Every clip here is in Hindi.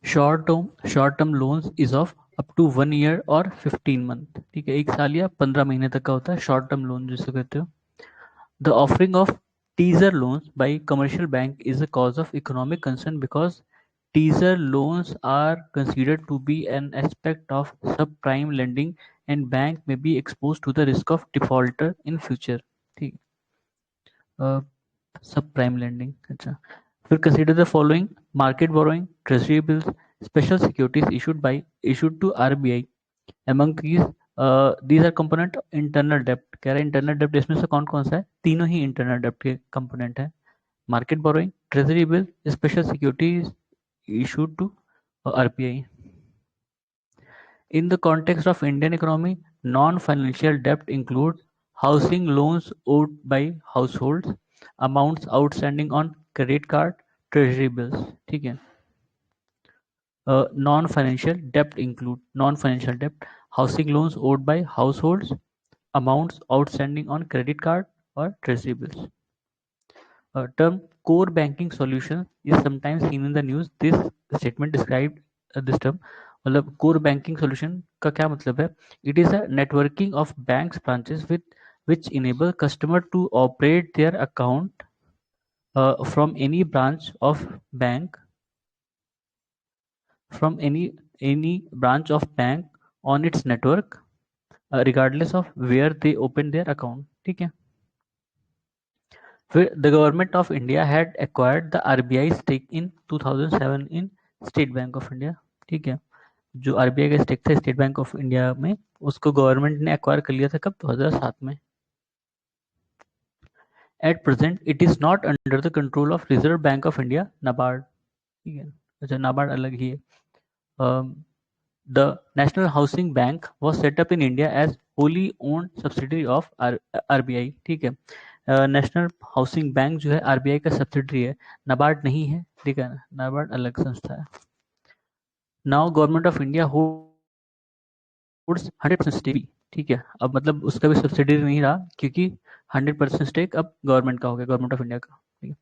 Short term loans is of up to 1 year और 15 month। ठीक है, 1 साल या 15 महीने तक का होता है शॉर्ट टर्म लोन जिसे कहते हो। The offering of teaser loans by commercial bank is a cause of economic concern because teaser loans are considered to be an aspect of subprime lending and bank may be exposed to the risk of defaulter in future। ठीक है, सब प्राइम लेंडिंग। अच्छा, फिर consider the following: market borrowing, treasury bills, special securities issued to RBI. among these are component internal डेप्ट। कह रहे हैं इंटरनल डेप्ट, इसमें से कौन कौन सा है? तीनों ही इंटरनल डेप्ट के कंपोनेंट है: market borrowing, treasury bill, special securities issued to RBI. In the context of Indian economy, non-financial debt include housing loans owed by households, amounts outstanding on credit card, treasury bills। ठीक है, non-financial debt, housing loans owed by households, amounts outstanding on credit card or treasury bills। Term core banking solution is sometimes seen in the news. This statement described this term, मतलब core banking solution का क्या मतलब है? It is a networking of banks branches with which enable customer to operate their account from any branch of bank on its network regardless of where they open their account। ठीक है, फिर the government of India had acquired the RBI stake in 2007 in State Bank of India. ठीक है, जो आरबीआई का स्टेक था स्टेट बैंक ऑफ इंडिया में, उसको गवर्नमेंट ने एक्वायर कर लिया था कब? 2007 में। At present it is not under the control of reserve bank of India, NABARD. ठीक है, अच्छा नाबार्ड अलग ही है। The National Housing Bank was setup in India as wholly owned subsidiary of RBI. ठीक है, नेशनल हाउसिंग बैंक जो है आरबीआई का सब्सिडरी है, नाबार्ड नहीं है। ठीक है, नाबार्ड अलग संस्था है। Now government of India holds 100% stake. ठीक है, अब मतलब उसका भी सब्सिडरी नहीं रहा क्योंकि 100% स्टेक अब गवर्नमेंट का हो गया, गवर्नमेंट ऑफ इंडिया का। ठीक है,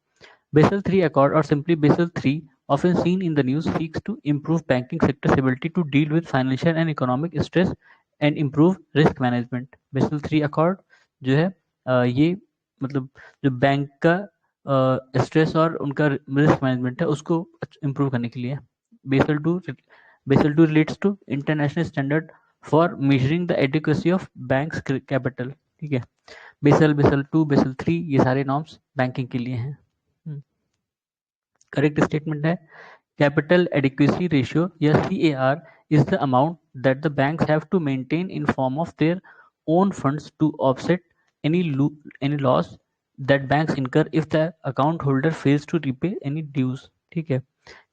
basal 3 accord or simply Basel 3 often seen in the news seeks to improve banking sector's ability to deal with financial and economic stress and improve risk management। Basel 3 accord जो है ये मतलब जो बैंक का स्ट्रेस और उनका रिस्क मैनेजमेंट है उसको इम्प्रूव करने के लिए। Basel 2 relates to international standard for measuring the adequacy of banks capital. ठीक है, बेसल 2, बेसल 3 ये सारे नॉर्म्स बैंकिंग के लिए हैं। करेक्ट स्टेटमेंट है कैपिटल एडिक्वेसी रेशियो या CAR is the amount that the banks have to maintain in form of their own funds to offset any loss that banks incur if the account holder fails to repay any dues। ठीक है,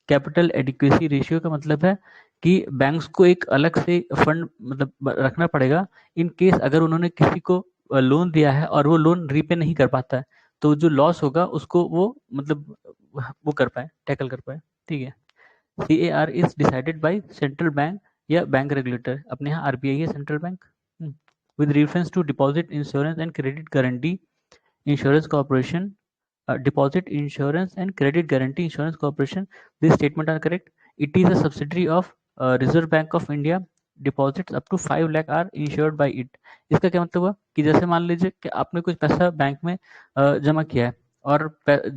कैपिटल एडिक्वेसी रेशियो का मतलब है कि बैंक्स को एक अलग से फंड मतलब रखना पड़ेगा इन केस अगर उन्होंने किसी को लोन दिया है और वो लोन रीपे नहीं कर पाता है, तो जो लॉस होगा उसको वो मतलब वो कर पाए, टैकल कर पाए। ठीक है, CAR is decided by central bank या बैंक रेगुलेटर। अपने यहाँ आरबीआई है central bank. With reference to deposit insurance and credit guarantee insurance corporation, deposit insurance and credit guarantee insurance corporation, this statement are correct। it is a subsidiary of reserve bank of india। deposits up to 5 lakh are insured by it। इसका क्या मतलब हुआ कि जैसे मान लीजिए कि आपने कुछ पैसा बैंक में जमा किया है और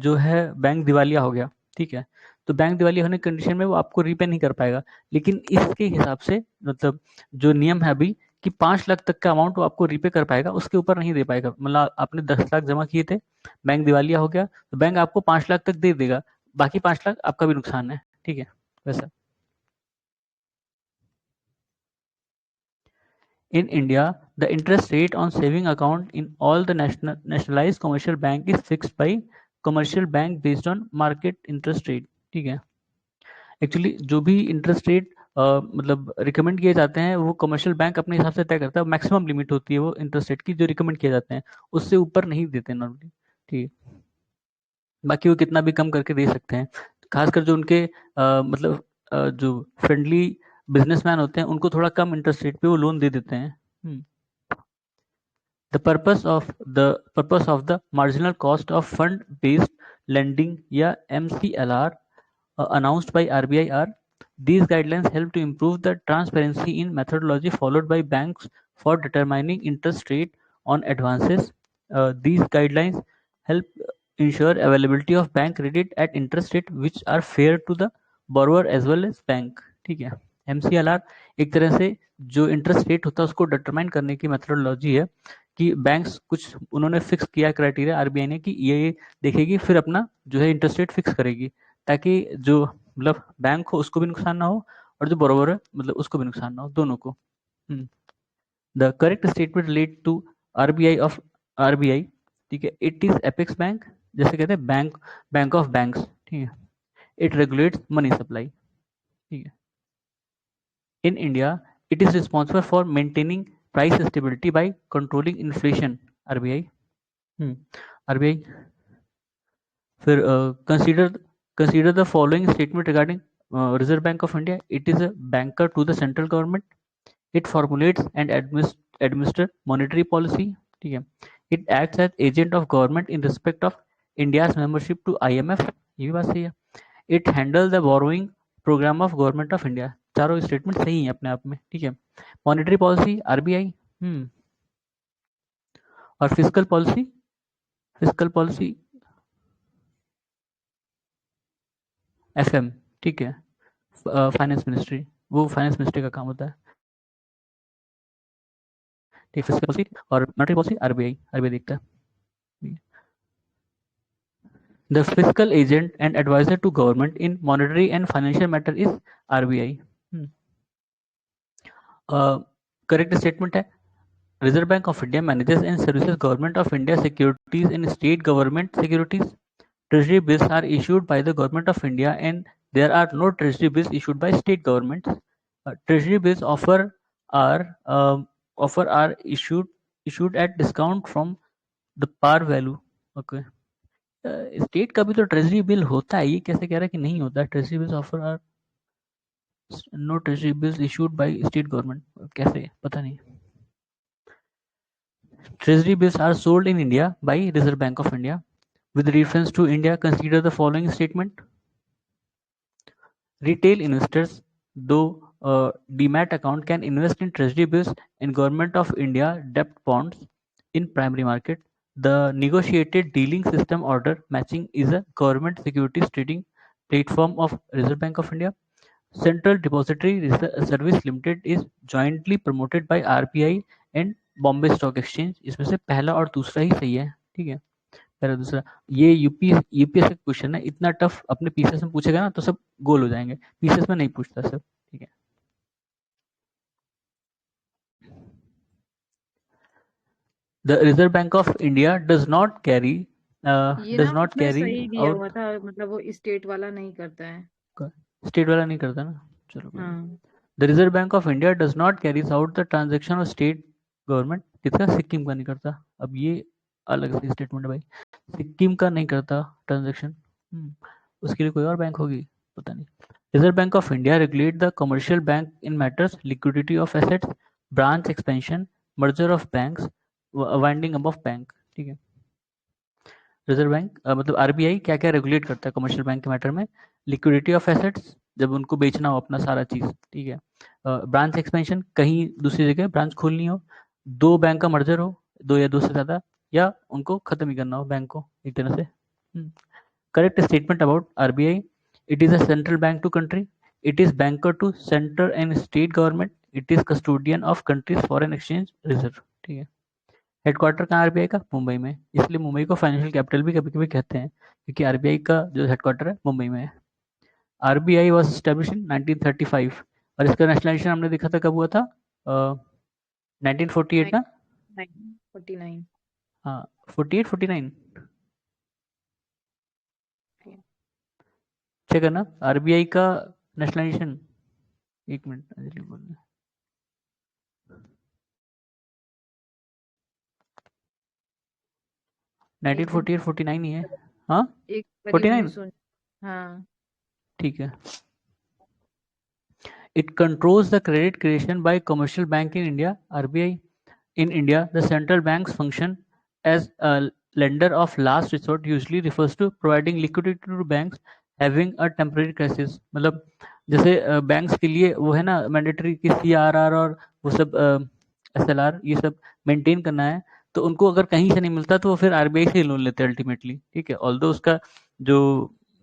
जो है बैंक दिवालिया हो गया। ठीक है, तो बैंक दिवालिया होने की कंडीशन में वो आपको रीपे नहीं कर पाएगा, लेकिन इसके हिसाब से मतलब जो नियम है अभी कि 5 लाख तक का अमाउंट वो आपको रीपे कर पाएगा, उसके ऊपर नहीं दे पाएगा। मतलब आपने 10 लाख जमा किए थे, बैंक दिवालिया हो गया तो बैंक आपको 5 लाख तक दे देगा, बाकी 5 लाख आपका भी नुकसान है। ठीक है, वैसा। In India, the interest rate on saving account in all the nationalized commercial bank is fixed by commercial bank based on market interest rate। ठीक है, एक्चुअली जो भी इंटरेस्ट रेट मतलब रिकमेंड किए जाते हैं वो कमर्शियल बैंक अपने हिसाब से तय करता है। मैक्सिमम लिमिट होती है वो इंटरेस्ट रेट की जो रिकमेंड किए जाते हैं, उससे ऊपर नहीं देते नॉर्मली। ठीक है, बाकी वो कितना भी कम करके दे सकते हैं, खासकर जो उनके मतलब जो फ्रेंडली बिजनेसमैन होते हैं उनको थोड़ा कम इंटरेस्ट रेट पे वो लोन दे देते हैं। The purpose of the marginal cost of fund based lending या MCLR announced by RBI are These guidelines help to improve the transparency in methodology followed by banks for determining interest rate on advances. These guidelines help ensure availability of bank credit at interest rate which are fair to the borrower as well as bank. ठीक है, MCLR एक तरह से जो इंटरेस्ट रेट होता है उसको डिटरमाइन करने की मेथोडोलॉजी है कि बैंक्स कुछ उन्होंने फिक्स किया क्राइटेरिया आरबीआई ने कि ये देखेगी फिर अपना जो है इंटरेस्ट रेट फिक्स करेगी ताकि जो मतलब बैंक हो उसको भी नुकसान ना हो और जो बरोबर है मतलब उसको भी नुकसान ना हो दोनों को। The correct statement relate to RBI of RBI, ठीक है, इट इज एपेक्स बैंक, जैसे कहते हैं बैंक बैंक ऑफ बैंक्स, ठीक है, इट रेगुलेट्स मनी सप्लाई, ठीक है। In India it is responsible for maintaining price stability by controlling inflation, RBI. RBI फिर consider the following statement regarding Reserve Bank of India. It is a banker to the central government. It formulates and administer monetary policy. ठीक है, it acts as agent of government in respect of India's membership to IMF. ये भी बात सही है। It handles the borrowing program of government of India. चारों स्टेटमेंट सही है अपने आप में, ठीक है। मॉनेटरी पॉलिसी आरबीआई, और फिजिकल पॉलिसी एफएम, ठीक है, फाइनेंस मिनिस्ट्री, वो फाइनेंस मिनिस्ट्री का काम होता है, ठीक, फिजिकल पॉलिसी और मॉनेटरी पॉलिसी आरबीआई आरबीआई देखता है। The physical agent and adviser to government in monetary and financial matter is RBI. Correct statement है, reserve bank of India manages and services government of India securities in state government securities. Treasury bills are issued by the Government of India and there are no treasury bills issued by state governments. Treasury bills offer are issued at discount from the par value. Okay. State का भी तो ट्रेजरी बिल होता है, ये कैसे कह रहा है कि नहीं होता? Treasury bills offer are no treasury bills issued by state government, कैसे पता नहीं। Treasury bills are sold in India by Reserve Bank of India. With reference to India, consider the following statement. Retail investors, though a demat account, can invest in treasury bills in Government of India debt bonds in primary market. The negotiated dealing system order matching is a government securities trading platform of Reserve Bank of India. Central Depository Service Limited is jointly promoted by RBI and Bombay Stock Exchange. इसमें से पहला और दूसरा ही सही है, ठीक है, पहला दूसरा। ये यूपीएस का क्वेश्चन है, इतना टफ अपने पीसीएस में पूछेगा ना तो सब गोल हो जाएंगे, पीसीएस में नहीं पूछता सब, ठीक है। The reserve bank of India does not carry ये ना उसमें सही दिया हुआ आउट, था, मतलब वो स्टेट वाला नहीं करता है। स्टेट वाला नहीं करता ना, चलो कोई नहीं। हाँ, the reserve bank of India does not carries out the transaction of state government, किसका? सिक्किम का नहीं करता। अब ये अलग से स्टेटमेंट है भाई, सिक्किम का नहीं करता ट्रांजेक्शन, उसके लिए कोई और बैंक होगी, पता नहीं। Reserve bank of India regulate the commercial bank in matters liquidity of assets, branch expansion, merger of banks, winding up of bank, ठीक है। रिजर्व बैंक मतलब आरबीआई क्या क्या रेगुलेट करता है कमर्शियल बैंक के मैटर में? लिक्विडिटी ऑफ एसेट्स, जब उनको बेचना हो अपना सारा चीज, ठीक है। ब्रांच एक्सपेंशन, कहीं दूसरी जगह ब्रांच खोलनी हो, दो बैंक का मर्जर हो, दो या दो से ज्यादा, या उनको खत्म ही करना हो बैंक को एक तरह से। Correct statement about RBI, it is a central bank to country, it is banker to center and state government, it is custodian of countries foreign exchange reserve, ठीक है। हेडक्वार्टर कहाँ आरबीआई का? मुंबई में, इसलिए मुंबई को फाइनेंशियल कैपिटल भी कभी कभी कहते हैं क्योंकि आरबीआई का जो हेडक्वार्टर है मुंबई में है। आरबीआई वॉज स्टैब्लिश इन 1935 और इसका नेशनलाइजेशन हमने देखा था कब हुआ था? 1948 ना? 49। हाँ 48 49 चेक करना आरबीआई का नेशनलाइजेशन, एक मिनट अंजलि बोल रहे हैं। नाइनटीन 48 49 ही है, हाँ 49, हाँ ठीक है। It controls the credit creation by commercial bank in India. RBI in India, the central bank's function as a lender of last resort usually refers to providing liquidity to banks having a temporary crisis. मतलब जैसे बैंक्स के लिए वो है ना मैंडेटरी कि CRR और वो सब SLR ये सब मेंटेन करना है, तो उनको अगर कहीं से नहीं मिलता तो वो फिर RBI से लोन लेते हैं अल्टीमेटली, ठीक है। ऑल्दो उसका जो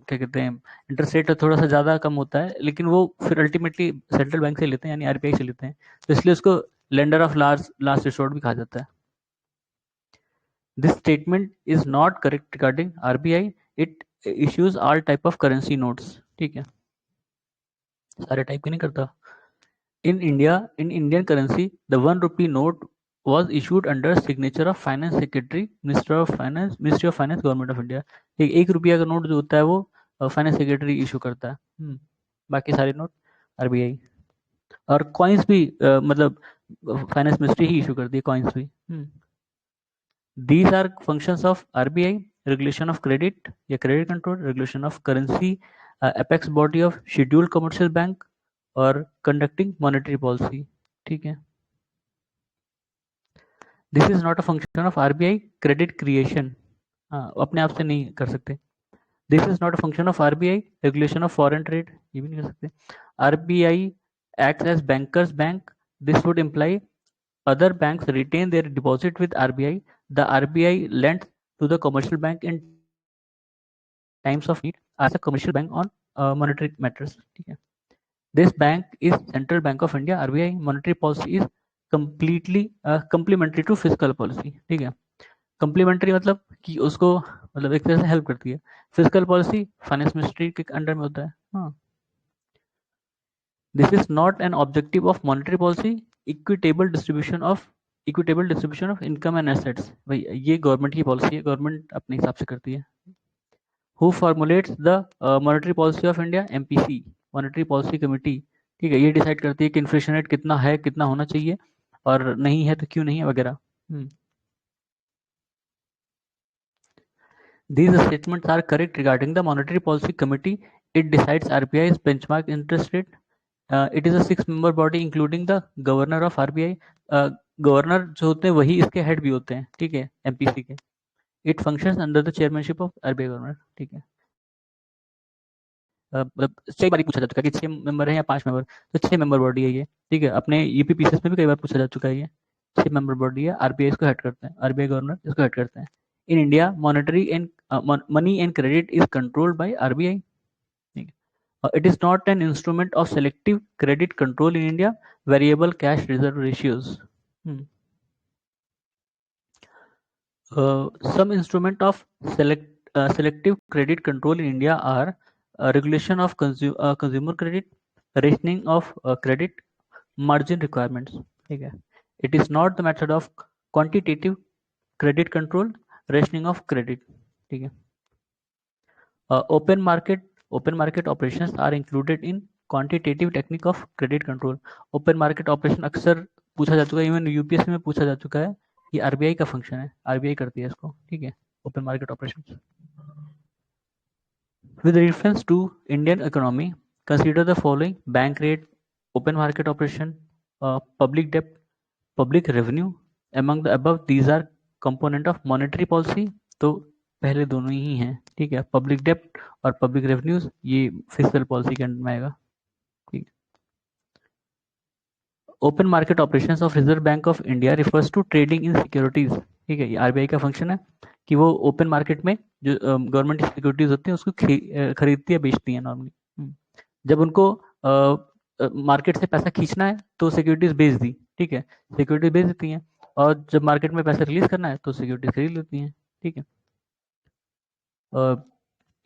क्या कहते हैं इंटरेस्ट रेट थोड़ा सा ज़्यादा कम होता है, लेकिन वो फिर अल्टीमेटली सेंट्रल बैंक से लेते हैं यानी RBI से लेते हैं, तो इसलिए उसको लेंडर ऑफ लास्ट रिसोर्ट भी कहा जाता है। This statement is not correct regarding RBI, it issues all type of currency notes, ठीक है, सारे टाइप के नहीं करता। In India, in Indian currency, the 1 rupee note was issued under signature of Finance Secretary, Ministry of Finance, Government of India। एक रुपया का नोट जो होता है वो फाइनेंस सेक्रेटरी इशू करता है। बाकी सारे नोट RBI, और कॉइन्स भी मतलब फाइनेंस मिनिस्ट्री ही इशू करती है कॉइन्स भी। These are functions of RBI: regulation of credit या credit control, regulation of currency, apex body of scheduled commercial bank, और conducting monetary policy, ठीक है। This is not a function of RBI credit creation, हाँ अपने आप से नहीं कर सकते। This is not a function of RBI regulation of foreign trade, ये भी नहीं कर सकते। RBI acts as bankers bank, this would imply other banks retain their deposit with RBI, the RBI lends to the commercial bank in times of need as a commercial bank on monetary matters, ठीक है। This bank is Central Bank of India, RBI monetary policy is completely complementary to fiscal policy, ठीक है। कंप्लीमेंट्री मतलब कि उसको मतलब एक तरह से हेल्प करती है। फिजिकल पॉलिसी फाइनेंस मिनिस्ट्री के अंडर में होता है। हाँ, this is not an objective of monetary policy, equitable distribution of income and assets, भाई ये गवर्नमेंट की पॉलिसी है, गवर्नमेंट अपने हिसाब से करती है। Who formulates the monetary policy of India? MPC, monetary policy committee, ठीक है। ये डिसाइड करती है कि इन्फ्लेशन रेट कितना है, कितना होना चाहिए, और नहीं है तो क्यों नहीं है वगैरह। These statements are correct regarding the Monetary Policy Committee. It decides RBI's benchmark interest rate. It is a 6-member body including the governor of RBI. Governor जो होते हैं वही इसके हेड भी होते हैं, ठीक है, MPC के। It functions under the chairmanship of RBI governor, ठीक है। मतलब 6 बार पूछा जा चुका है कि 6 मेंबर है या 5 मेंबर, तो 6 मेंबर बॉडी है ये, ठीक है। अपने UPPCS में भी कई बार पूछा जा चुका है ये। 6 मेंबर बॉडी है, RBI इसको हेड करते हैं, RBI गवर्नर इसको हेड करते हैं। In India monetary and money and credit is controlled by RBI, ठीक है। It is not an instrument of selective credit control in India, variable cash reserve ratios. Some instrument of selective credit control in India are regulation of consumer credit, rationing of credit, margin requirements, ठीक है। It is not the method of quantitative credit control, rationing of credit, ठीक है। Open market operations are included in quantitative technique of credit control। Open market operation अक्सर पूछा जा चुका है, इवन UPSC में पूछा जा चुका है। ये RBI का फंक्शन है, RBI करती है इसको, ठीक है, open market operations. With reference to Indian economy, consider the following: bank rate, open market operation, public debt, public revenue. Among the above, these are component of monetary policy। तो पहले दोनों ही हैं, ठीक है। पब्लिक डेप्ट और पब्लिक रेवेन्यूज ये फिस्कल पॉलिसी के अंडर में आएगा, ठीक है। Open market operations of reserve bank of India refers to trading in securities, ठीक है। ये RBI का फंक्शन है कि वो ओपन मार्केट में जो गवर्नमेंट सिक्योरिटीज होती हैं उसको खरीदती है, बेचती है नॉर्मली। जब उनको मार्केट से पैसा खींचना है तो सिक्योरिटीज बेच दी, ठीक है, सिक्योरिटीज बेच देती हैं, और जब मार्केट में पैसा रिलीज करना है तो सिक्योरिटीज खरीद लेती हैं, ठीक है।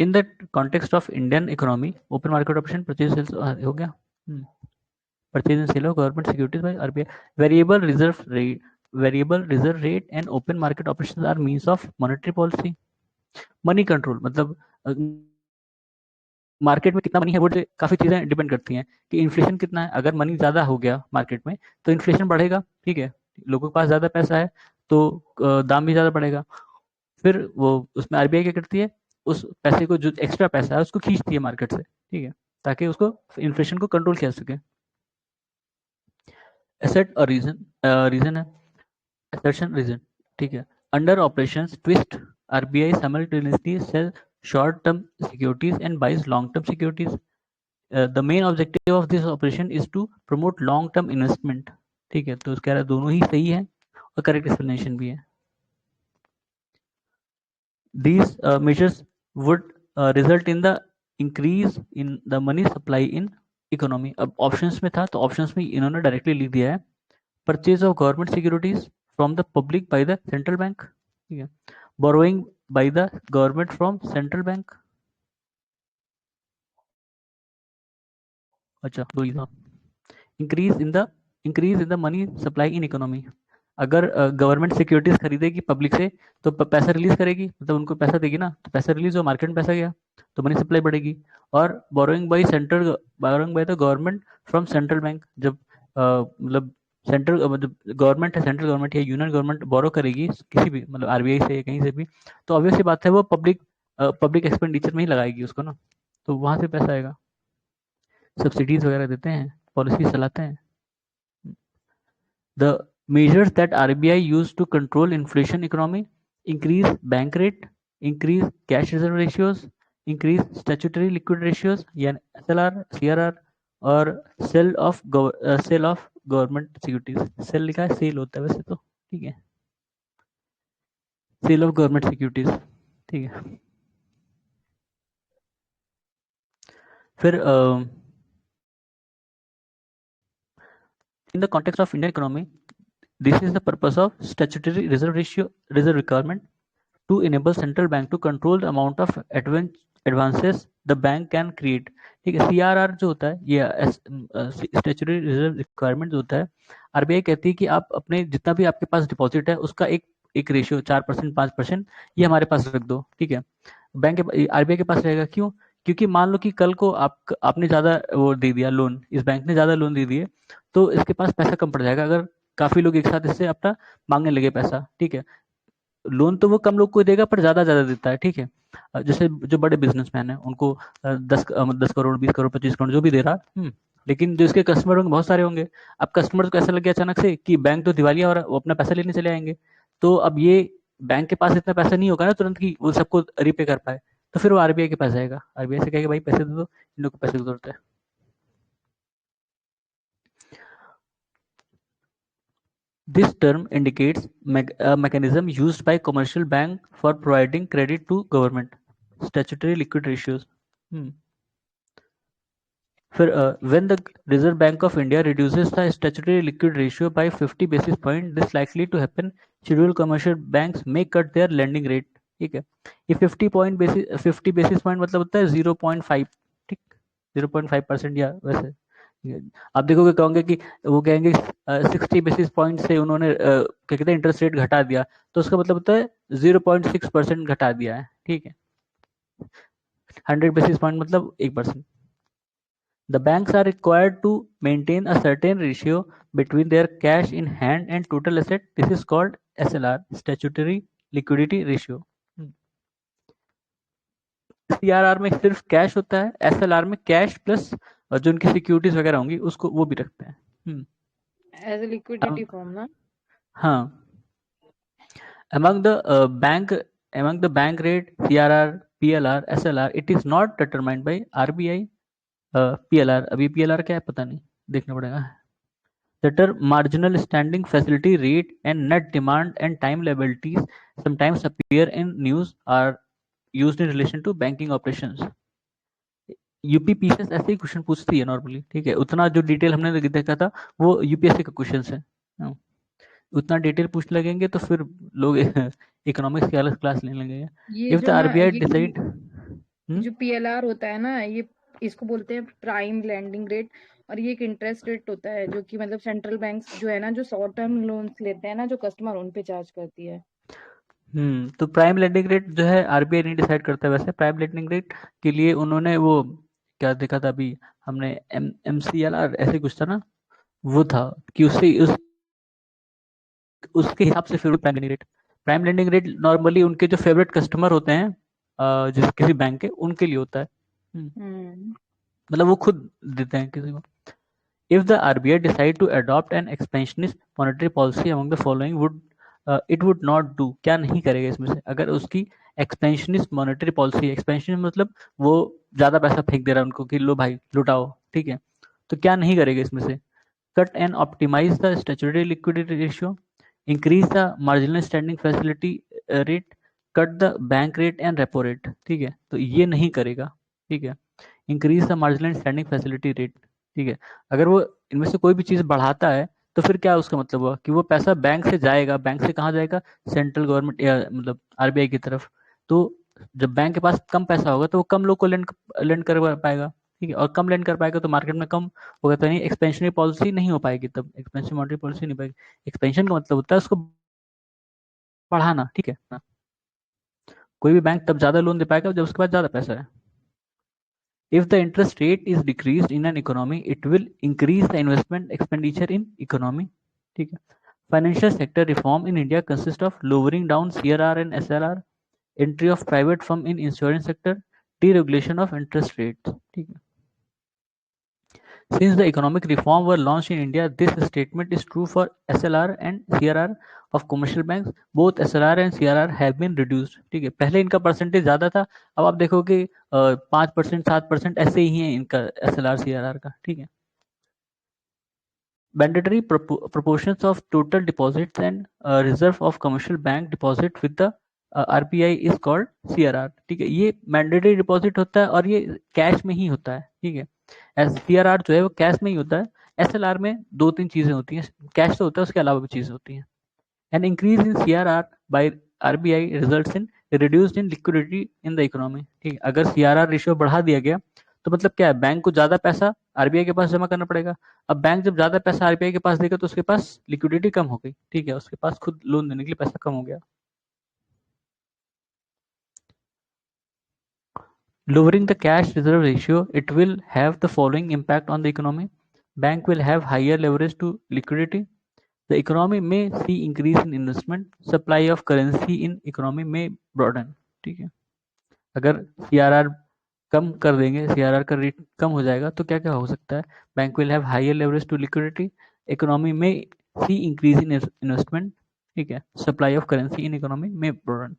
In the context of Indian economy, open market operation purchase sales हो गया, purchase and sale of government securities by RBI। Variable reserve rate and open market operations are means of monetary policy। Money control मतलब मार्केट में कितना मनी है वो काफी चीजें डिपेंड करती हैं कि इन्फ्लेशन कितना है। अगर मनी ज्यादा हो गया मार्केट में तो इन्फ्लेशन बढ़ेगा, ठीक है। लोगों के पास ज्यादा पैसा है तो दाम भी ज्यादा बढ़ेगा। फिर वो उसमें RBI क्या करती है, उस पैसे को, जो एक्स्ट्रा पैसा है उसको खींचती है मार्केट से, ठीक है, ताकि उसको इन्फ्लेशन को कंट्रोल किया सके। एसेट और रीजन है, assertion reason, ठीक है। Under operations twist RBI simultaneously sell short term securities and buys long term securities। The main objective of this operation is to promote long term investment. ठीक है, तो कह रहा है दोनों ही सही है और करेक्ट एक्सप्लेनेशन भी है। These measures would result in the increase in the money supply in economy। अब ऑप्शंस में था तो ऑप्शंस में इन्होंने डायरेक्टली लिख दिया है, purchase of government securities from the public by the central bank. ठीक है, borrowing by the government from central bank. अच्छा तो ये था increase in the money supply in economy. अगर गवर्नमेंट सिक्योरिटीज खरीदेगी पब्लिक से तो पैसा रिलीज करेगी, मतलब उनको पैसा देगी ना, तो पैसा रिलीज हो, मार्केट में पैसा गया तो मनी सप्लाई बढ़ेगी। और borrowing by the government from central bank, जब मतलब मतलब गवर्नमेंट है, सेंट्रल गवर्नमेंट या यूनियन गवर्नमेंट बोरो करेगी किसी भी, मतलब आरबीआई से कहीं से भी, तो ऑब्वियस सी बात है वो पब्लिक एक्सपेंडिचर में ही लगाएगी उसको ना, तो वहां से पैसा आएगा। सब्सिडीज वगैरह देते हैं, पॉलिसी चलाते हैं। The measures that RBI used to control inflation economy: increase bank rate, increase cash reserve ratios, increase statutory liquid ratios यानी SLR, CRR, और sell of government securities। Sell लिखा है, सेल होता है वैसे तो, ठीक है, सेल ऑफ गवर्नमेंट सिक्योरिटीज। ठीक है, फिर in the context of Indian economy, this is the purpose of statutory reserve requirement to enable central bank to control the amount of advances the bank can create। ठीक है, CRR जो होता है ये स्टैच्यूटरी रिजर्व रिक्वायरमेंट जो होता है, आरबीआई कहती है कि आप अपने जितना भी आपके पास डिपॉजिट है उसका एक रेशियो 4% 5% ये हमारे पास रख दो। ठीक है, बैंक के आरबीआई के पास रहेगा, क्यों? क्योंकि मान लो कि कल को आपने ज्यादा वो दे दिया लोन, इस बैंक ने ज्यादा लोन दे दिए, तो इसके पास पैसा कम पड़ जाएगा अगर काफी लोग एक साथ इससे अपना मांगने लगे पैसा। ठीक है, लोन तो वो कम लोग को देगा पर ज्यादा ज्यादा देता है। ठीक है, जैसे जो बड़े बिजनेसमैन है उनको 10 करोड़ 20 करोड़ 25 करोड़ जो भी दे रहा, लेकिन जो इसके कस्टमर होंगे बहुत सारे होंगे। अब कस्टमर को ऐसा लग गया अचानक से कि बैंक तो दिवालिया और वो अपना पैसा लेने चले आएंगे, तो अब ये बैंक के पास इतना पैसा नहीं होगा ना तुरंत कि वो सबको रिपे कर पाए, तो फिर वो आरबीआई के पास जाएगा, आरबीआई से कहेगा भाई पैसे दे दो, इन लोग को पैसे की जरूरत है। This term indicates a mechanism used by commercial bank for providing credit to government. Statutory liquid ratios. When the Reserve Bank of India reduces the statutory liquid ratio by 50 basis point, this likely to happen. Scheduled commercial banks may cut their lending rate। ठीक है, ये 50 basis point मतलब होता है 0.5। ठीक, 0.5% या वैसे। आप देखोगे कहोगे कि वो कहेंगे 60 बेसिस पॉइंट से उन्होंने क्या कहते हैं इंटरेस्ट रेट घटा दिया, तो उसका मतलब होता है 0.6% घटा दिया है। ठीक है, 100 बेसिस पॉइंट मतलब 1%। The banks are required to maintain a certain ratio between their cash in hand and total asset. This is called SLR, statutory liquidity ratio। CRR में सिर्फ कैश होता है, एसएलआर में कैश प्लस जो उनकी सिक्योरिटीज वगैरह होंगी उसको वो भी रखते हैं। एज ए लिक्विडिटी फॉर्म ना। हाँ, among the bank rate, CRR, PLR, SLR, it is not determined by RBI। PLR, अभी PLR क्या है पता नहीं, देखना पड़ेगा। The term marginal standing facility rate and net demand and time liabilities sometimes appear in news are used in relation to banking operations। UPPCS ऐसे ही क्वेश्चन पूछती है नॉर्मली। ठीक है, उतना जो डिटेल हमने देखा था वो यूपीएससी का क्वेश्चन है। उतना डिटेल पूछ लगेंगे तो फिर लोग इकोनॉमिक्स की अलग क्लास लेने लगेंगे। ये इफ द जो ना आरबीआई ये डिसाइड जो पीएलआर होता है ना, ये इसको बोलते हैं प्राइम लैंडिंग रेट, और ये एक इंटरेस्ट रेट होता है जो कि मतलब सेंट्रल बैंक्स जो है ना, जो शॉर्ट टर्म लोन्स लेते हैं ना, जो कस्टमर उन पे चार्ज करती है। तो प्राइम लेंडिंग रेट जो है आरबीआई नहीं डिसाइड करता है। वैसे प्राइम लेंडिंग रेट के लिए उन्होंने वो क्या देखा था अभी हमने, एमसीएलआर ऐसे कुछ था ना, वो था कि उसके हिसाब से फिर प्राइम लेंडिंग रेट नॉर्मली उनके जो फेवरेट कस्टमर होते हैं जिस किसी बैंक के, उनके लिए होता है। मतलब वो खुद देते हैं किसी को। If the RBI decide to adopt an expansionist monetary policy among the following would it would not do, क्या नहीं करेगा इसमें से, अगर उसकी एक्सपेंशनिस्ट मॉनेटरी पॉलिसी, एक्सपेंशन मतलब वो ज़्यादा पैसा फेंक दे रहा है उनको कि लो भाई लुटाओ, ठीक है, तो क्या नहीं करेगा इसमें से, cut and optimize the statutory liquidity ratio, increase the marginal standing facility rate, cut the bank rate and repo rate, ठीक है, तो ये नहीं करेगा, ठीक है, increase the marginal standing facility rate, ठीक है, अगर वो इनमें से कोई भी चीज़ बढ़ाता है तो फिर क्या उसका मतलब हुआ कि वो पैसा बैंक से जाएगा, बैंक से कहाँ जाएगा, सेंट्रल गवर्नमेंट या मतलब आरबीआई की तरफ, तो जब बैंक के पास कम पैसा होगा तो वो कम लोग को लेंड लेंड कर पाएगा, ठीक है, और कम लेंड कर पाएगा तो मार्केट में कम होगा, तो नहीं एक्सपेंशनरी पॉलिसी नहीं हो पाएगी, तब एक्सपेंशन मॉनेटरी पॉलिसी नहीं पाएगी, एक्सपेंशन का मतलब होता है उसको बढ़ाना, ठीक है ना, कोई भी बैंक तब ज़्यादा लोन दे पाएगा जब उसके पास ज़्यादा पैसा है। If the interest rate is decreased in an economy, it will increase the investment expenditure in economy. ठीक है. Financial sector reform in India consists of lowering down CRR and SLR, entry of private firm in insurance sector, deregulation of interest rates. ठीक है. Since the economic reform were launched in India, this statement is true for SLR and CRR of commercial banks. Both SLR and CRR have been reduced. ठीक है, पहले इनका परसेंटेज ज़्यादा था, अब आप देखो कि 5% 7% ऐसे ही है इनका SLR CRR का, ठीक है. Mandatory proportions of total deposits and reserve of commercial bank deposit with the RBI is called CRR. ठीक है, ये मैंडेटरी डिपॉजिट होता है और ये कैश में ही होता है, ठीक है. SCRR जो है वो कैश में ही होता है, SLR में दो तीन चीजें होती हैं, कैश तो होता है उसके अलावा भी चीजें होती हैं. An increase in CRR by RBI results in reduced in liquidity in the economy. ठीक है, अगर CRR रेशियो बढ़ा दिया गया तो मतलब क्या है, बैंक को ज्यादा पैसा आरबीआई के पास जमा करना पड़ेगा, अब बैंक जब ज्यादा पैसा आरबीआई के पास देगा तो उसके पास लिक्विडिटी कम हो गई, ठीक है, उसके पास खुद लोन देने के लिए पैसा कम हो गया. Lowering the cash reserve ratio, it will have the following impact on the economy. Bank will have higher leverage to liquidity. The economy may see increase in investment. Supply of currency in economy may broaden. ठीक है, अगर सीआरआर कम कर देंगे, सीआरआर का रेट कम हो जाएगा तो क्या क्या हो सकता है, bank will have higher leverage to liquidity, economy में सी इंक्रीज इन इन्वेस्टमेंट, ठीक है, supply of currency in economy में broaden.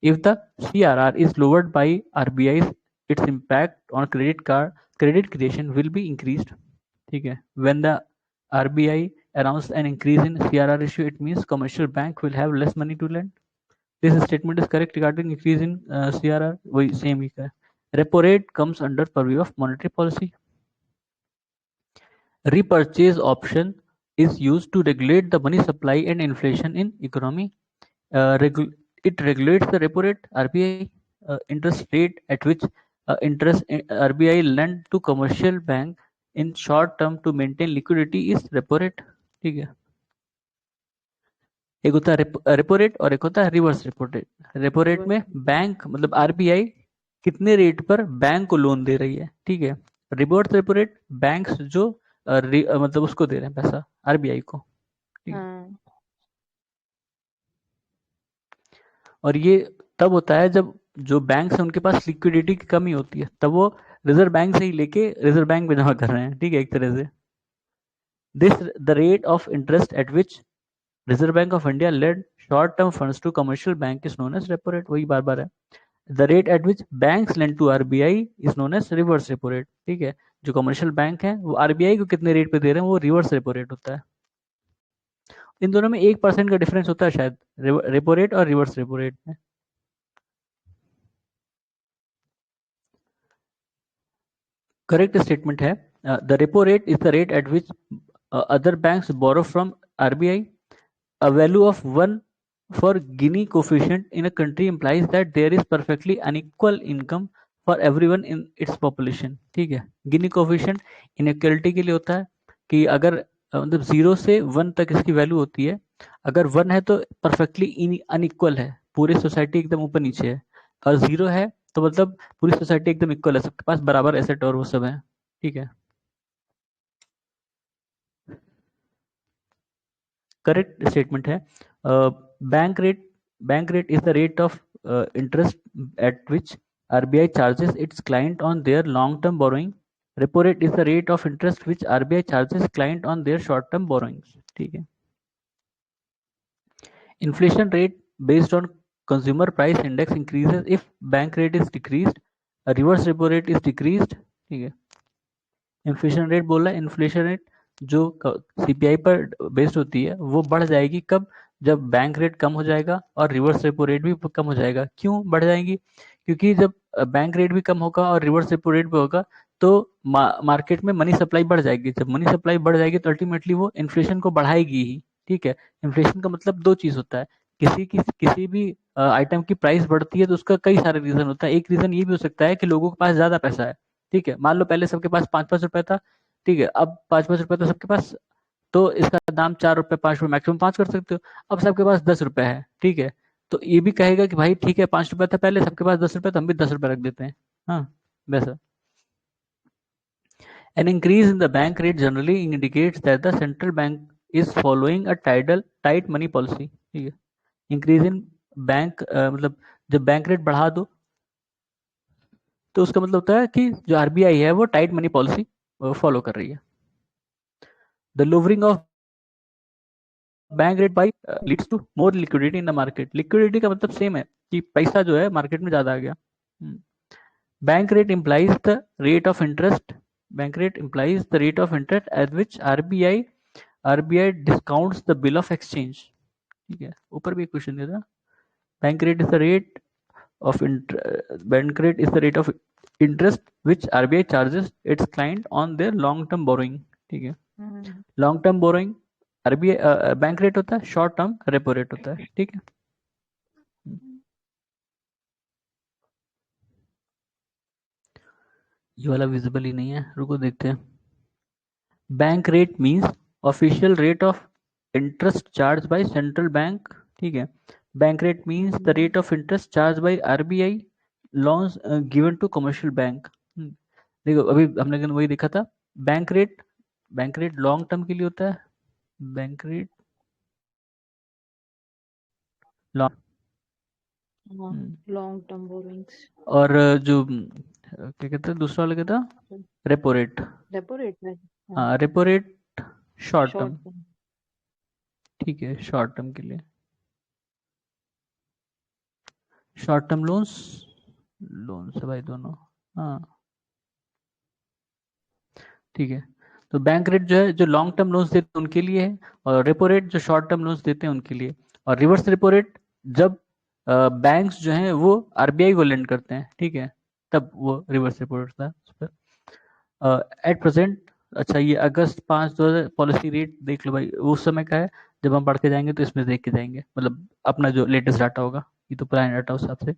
If the CRR is lowered by RBI, its impact on credit creation will be increased. ठीक है, when the RBI announced an increase in CRR ratio, it means commercial bank will have less money to lend. This statement is correct regarding increase in CRR. वही same ही है. Repo rate comes under purview of monetary policy. Repurchase option is used to regulate the money supply and inflation in economy. It regulates the repo rate, RBI interest rate at which interest RBI lend to commercial bank in short term to maintain liquidity is repo rate. ठीक है, एक होता है रेपो रेट और एक होता है reverse repo rate. Repo rate में बैंक मतलब आरबीआई कितने रेट पर बैंक को लोन दे रही है, ठीक है. रिवर्स रेपो रेट बैंक्स जो मतलब उसको दे रहे हैं पैसा आरबीआई को, ठीक है. हाँ. और ये तब होता है जब जो बैंक है उनके पास लिक्विडिटी की कमी होती है, तब वो रिजर्व बैंक से ही लेके रिजर्व बैंक में जमा कर रहे हैं, ठीक है, एक तरह से. This the rate of interest at which Reserve bank of India lend short term funds to commercial bank is known as repo rate. वही बार बार है. The rate at which banks lend to RBI is known as reverse repo rate. ठीक है, जो कमर्शियल बैंक है वो आरबीआई को कितने रेट पे दे रहे हैं वो रिवर्स रेपो रेट होता है. इन दोनों में 1% का डिफरेंस होता है शायद, रेपो रेट और रिवर्स रेपो रेट में. करेक्ट स्टेटमेंट है, the repo rate is the rate at which other banks borrow from RBI. A value of 1 for Gini coefficient in a country implies that there is perfectly unequal income for everyone in its population. ठीक है, गिनी कोफिशिएंट इनइक्वलिटी के लिए होता है कि अगर मतलब 0 से 1 तक इसकी वैल्यू होती है, अगर 1 है तो परफेक्टली अनइक्वल है, पूरी सोसाइटी एकदम ऊपर नीचे है, और 0 है तो मतलब पूरी सोसाइटी एकदम इक्वल है, सबके पास बराबर एसेट और वो सब है, ठीक है. करेक्ट स्टेटमेंट है, bank rate is the rate of interest at which RBI charges it's client on their long term borrowing. Repo rate is the rate of interest which RBI charges client on their short term borrowings. ठीक है. Inflation rate based on consumer price index increases if bank rate is decreased, a reverse repo rate is decreased. ठीक है, इन्फ्लेशन रेट बोल रहा है, इन्फ्लेशन रेट जो सीपीआई पर बेस्ड होती है वो बढ़ जाएगी कब, जब बैंक रेट कम हो जाएगा और रिवर्स रेपो रेट भी कम हो जाएगा। क्यों बढ़ जाएंगी? क्योंकि जब बैंक रेट भी कम होगा और रिवर्स रेपो रेट भी होगा तो मार्केट में मनी सप्लाई बढ़ जाएगी। जब मनी सप्लाई बढ़ जाएगी तो अल्टीमेटली वो इन्फ्लेशन को बढ़ाएगी ही। ठीक है, इन्फ्लेशन का मतलब दो चीज होता है, किसी भी आइटम की प्राइस बढ़ती है तो उसका कई सारे रीजन होता है। एक रीजन ये भी हो सकता है कि लोगों के पास ज्यादा पैसा है। ठीक है, मान लो पहले सबके पास 5-5 रुपए था, ठीक है, अब 5-5 रुपए तो सबके पास, तो इसका दाम 4 रुपए 5 रुपए मैक्सिमम 5 कर सकते हो। अब सबके पास 10 रुपए है, ठीक है, तो ये भी कहेगा कि भाई ठीक है 5 रुपए था पहले, सबके पास 10 रुपए, तो हम भी 10 रुपए रख देते हैं। हाँ, वैसा। An increase in the bank rate generally indicates that the central bank is following a tight money policy। ठीक है, इंक्रीज इन बैंक मतलब जब बैंक रेट बढ़ा दो तो उसका मतलब होता है कि जो आरबीआई है वो टाइट मनी पॉलिसी फॉलो कर रही है। The lowering of bank rate by leads to more liquidity in the market. Liquidity का मतलब सेम है कि पैसा जो है मार्केट में ज्यादा आ गया। Bank rate implies the rate of interest, bank rate implies the rate of interest at which RBI discounts the bill of exchange. ठीक है, ऊपर भी एक क्वेश्चन दिया था, bank rate is the rate of bank rate is the rate of interest which RBI charges its client on their long term borrowing। ठीक है, long term borrowing RBI bank rate होता है, शॉर्ट टर्म रेपो रेट होता है। ठीक है, ये वाला विजिबल ही नहीं है, रुको देखते हैं। Bank rate means official rate of interest charge by central bank. ठीक है, bank rate means the rate of interest charge by RBI loans given to commercial bank. देखो अभी हमने वही देखा था, bank rate, bank rate long term के लिए होता है, bank rate long term borrowings, और जो क्या कहते हैं दूसरा वाला क्या था, रेपो रेट। रेपो रेट है। हाँ, repo rate short short term. Term. ठीक है, शॉर्ट टर्म के लिए, शॉर्ट टर्म लोन्स, लोन्स है भाई दोनों। हाँ, ठीक है, तो बैंक रेट जो है जो लॉन्ग टर्म लोन्स देते हैं उनके लिए है, और रेपो रेट जो शॉर्ट टर्म लोन्स देते हैं उनके लिए। और रिवर्स रेपो रेट जब बैंक्स जो हैं वो आरबीआई को लेंड करते हैं, ठीक है, तब वो रिवर्स रेपो रेट होता है उस पर। एट प्रेजेंट, अच्छा ये अगस्त 5 2000 पॉलिसी रेट देख लो भाई, उस समय का है, जब हम पढ़ के जाएंगे तो इसमें देख के जाएंगे, मतलब अपना जो लेटेस्ट डाटा होगा, ये तो पुराना डाटा उस हिसाब से।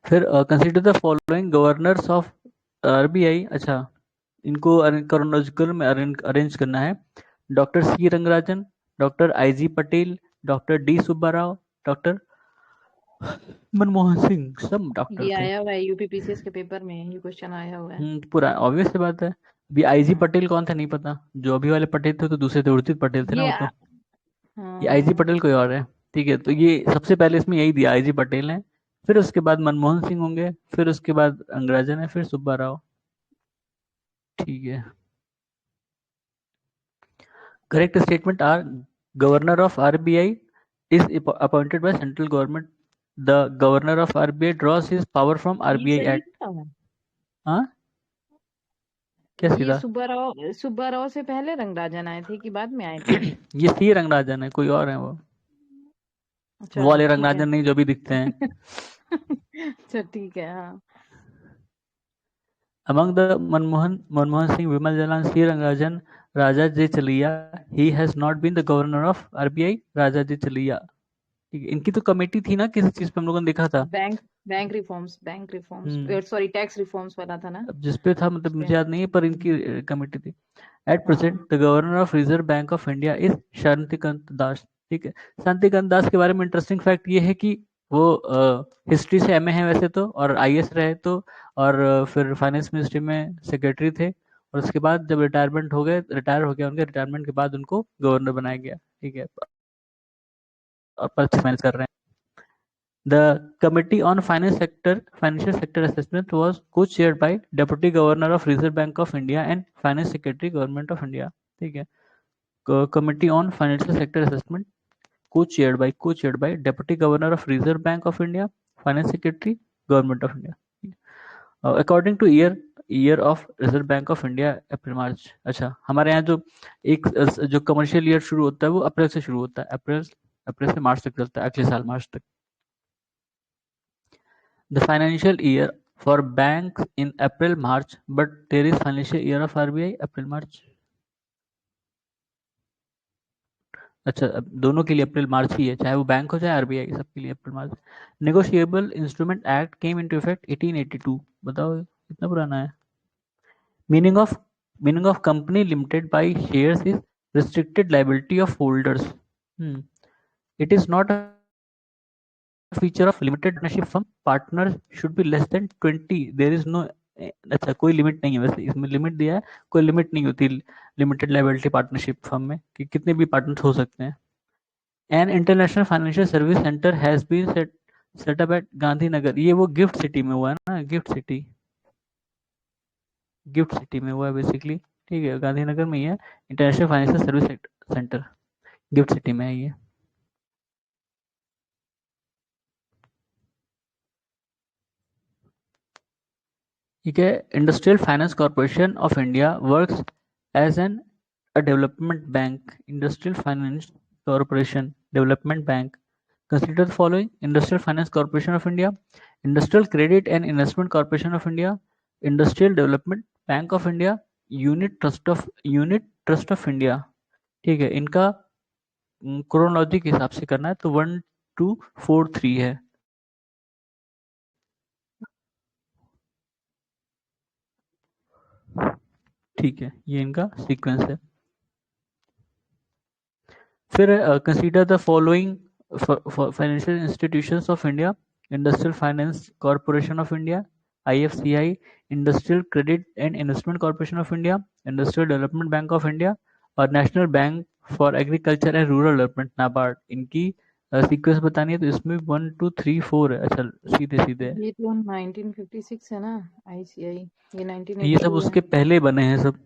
फिर consider the following governors of RBI. अच्छा, इनको क्रोनोलॉजिकल में अरेंज करना है। Doctor C Rangarajan, doctor I G Patel, doctor D Subba Rao, doctor Manmohan Singh, सब डॉक्टर ये थे। आया हुआ है यूपीपीसीएस के पेपर में, ये क्वेश्चन आया हुआ है। पूरा ऑब्वियस सी बात है। अभी आई जी पटेल कौन था नहीं पता, जो अभी वाले पटेल थे तो दूसरे थे, उर्जित पटेल थे ना वो तो। ये आई जी हाँ, पटेल कोई और है। ठीक है, तो ये सबसे पहले इसमें यही दिया, आई जी पटेल है, फिर उसके बाद मनमोहन सिंह होंगे, फिर उसके बाद अंगराजन है, फिर सुब्बा राव। ठीक है, correct statement are governor of RBI is appointed by central government। The governor of RBI draws his power from ये RBI सही Act। था। हाँ, क्या ये सीधा? सुब्बाराव से पहले रंगराजन आए थे कि बाद में आए थे? ये सी रंगराजन है, कोई और है वो अच्छा वाले ठीक है। रंगराजन नहीं जो भी दिखते हैं। अच्छा ठीक है, हाँ। Among the Manmohan Singh, Vimal Jalan, C Rangarajan, Raja J Chaliya, he has not been the governor of RBI, Raja J Chaliya। ठीक है, इनकी तो कमेटी थी ना किसी चीज पे हम लोगों ने देखा था। बैंक बैंक रिफॉर्म्स, हम्म, सॉरी टैक्स रिफॉर्म्स वाला था ना। अब जिस पे था मतलब उस पे। मुझे याद नहीं है, पर इनकी कमेटी थी। एट प्रेजेंट हाँ। The governor of reserve bank of India is Shantikant Das. ठीक है, शांतिकांत दास के बारे में इंटरेस्टिंग फैक्ट ये है कि वो हिस्ट्री से एमए है वैसे तो, और आईएएस रहे तो, और फिर फाइनेंस मिनिस्ट्री में सेक्रेटरी थे, और उसके बाद जब रिटायर हो गया उनके रिटायरमेंट के बाद उनको गवर्नर बनाया गया। ठीक है, और पद मैनेज कर रहे हैं। The Committee on Financial Sector Assessment was co-chaired by Deputy Governor of Reserve Bank of India and Finance Secretary, Government of India। ठीक है, Committee on Financial Sector Assessment co-chaired by Deputy Governor of Reserve Bank of India, Finance Secretary, Government of India. According to year of reserve bank of India April March. अच्छा, हमारे यहाँ जो कमर्शियल ईयर शुरू होता है वो अप्रैल से शुरू होता है. अप्रैल से मार्च तक चलता है, अगले साल मार्च तक. The financial year for banks in April March, but there is financial year of RBI April March. अच्छा, अब दोनों के लिए अप्रैल मार्च ही है, चाहे वो बैंक हो चाहे आरबीआई, सबके लिए April March. Negotiable instrument act came into effect 1882. बताओ कितना पुराना है. Meaning of company limited by shares is restricted liability of holders. It is not a feature of limited partnership firm. Partners should be less than 20. There is no अच्छा, कोई लिमिट नहीं है. वैसे इसमें लिमिट दिया है, कोई लिमिट नहीं होती लिमिटेड लाइबिलिटी पार्टनरशिप फर्म में कि कितने भी पार्टनर्स हो सकते हैं. An international financial service center has been setup at Gandhinagar. ये वो गिफ्ट सिटी में हुआ है ना, गिफ्ट सिटी में हुआ है बेसिकली. ठीक है, गांधीनगर में ही है international financial service center, GIFT city में है ये. ठीक है. Industrial finance corporation of India works as an a development bank. Industrial finance corporation development bank. Consider the following: Industrial Finance Corporation of India, Industrial Credit and Investment Corporation of India, Industrial Development Bank of India, Unit Trust of India. ठीक है, इनका क्रोनोलॉजी के हिसाब से करना है तो 1 2 4 3 है. ठीक है, ये इनका सीक्वेंस है. फिर consider the following financial institutions of India: industrial finance corporation of India, IFCI, industrial credit and investment corporation of India, industrial development bank of India और national bank for agriculture and rural development NABARD. इनकी सीक्वेंस बतानी है तो इसमें 1 2 3 4 है. अच्छा, सीधे ये तो 1956 है ना, ICI. ये 1982 ये सब उसके पहले बने हैं सब.